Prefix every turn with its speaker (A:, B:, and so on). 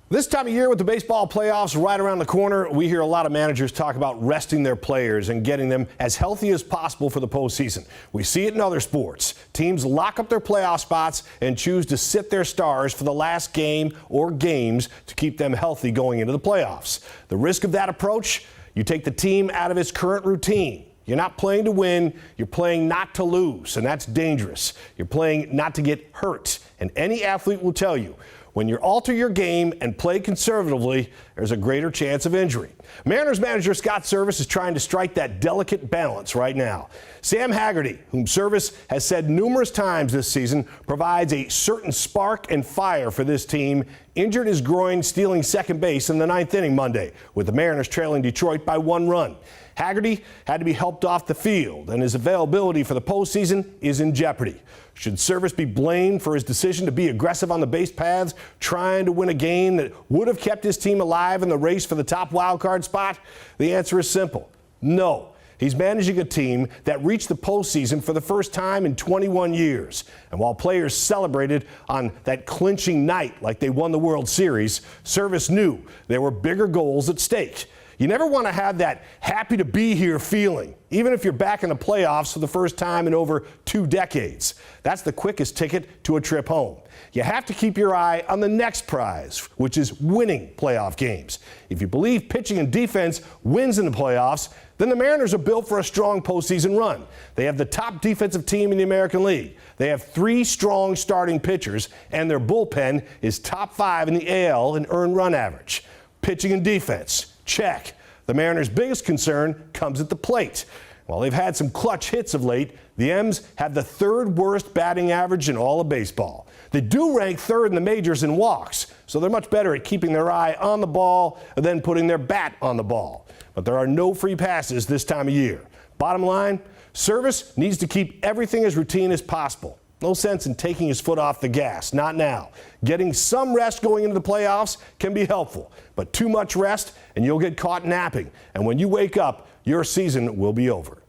A: This time of year with the baseball playoffs right around the corner, we hear a lot of managers talk about resting their players and getting them as healthy as possible for the postseason. We see it in other sports. Teams lock up their playoff spots and choose to sit their stars for the last game or games to keep them healthy going into the playoffs. The risk of that approach, you take the team out of its current routine. You're not playing to win, you're playing not to lose, and that's dangerous. You're playing not to get hurt, and any athlete will tell you, when you alter your game and play conservatively, there's a greater chance of injury. Mariners manager Scott Servais is trying to strike that delicate balance right now. Sam Haggerty, whom Servais has said numerous times this season, provides a certain spark and fire for this team, injured his groin stealing second base in the ninth inning Monday, with the Mariners trailing Detroit by 1 run. Haggerty had to be helped off the field, and his availability for the postseason is in jeopardy. Should Servais be blamed for his decision to be aggressive on the base paths, trying to win a game that would have kept his team alive in the race for the top wildcard spot? The answer is simple. No. He's managing a team that reached the postseason for the first time in 21 years. And while players celebrated on that clinching night like they won the World Series, Servais knew there were bigger goals at stake. You never want to have that happy to be here feeling, even if you're back in the playoffs for the first time in over 2 decades. That's the quickest ticket to a trip home. You have to keep your eye on the next prize, which is winning playoff games. If you believe pitching and defense wins in the playoffs, then the Mariners are built for a strong postseason run. They have the top defensive team in the American League. They have 3 strong starting pitchers, and their bullpen is top 5 in the AL in earned run average. Pitching and defense. Check. The Mariners' biggest concern comes at the plate. While they've had some clutch hits of late, the M's have the 3rd worst batting average in all of baseball. They do rank 3rd in the majors in walks, so they're much better at keeping their eye on the ball and then putting their bat on the ball. But there are no free passes this time of year. Bottom line, Servais needs to keep everything as routine as possible. No sense in taking his foot off the gas, not now. Getting some rest going into the playoffs can be helpful, but too much rest and you'll get caught napping. And when you wake up, your season will be over.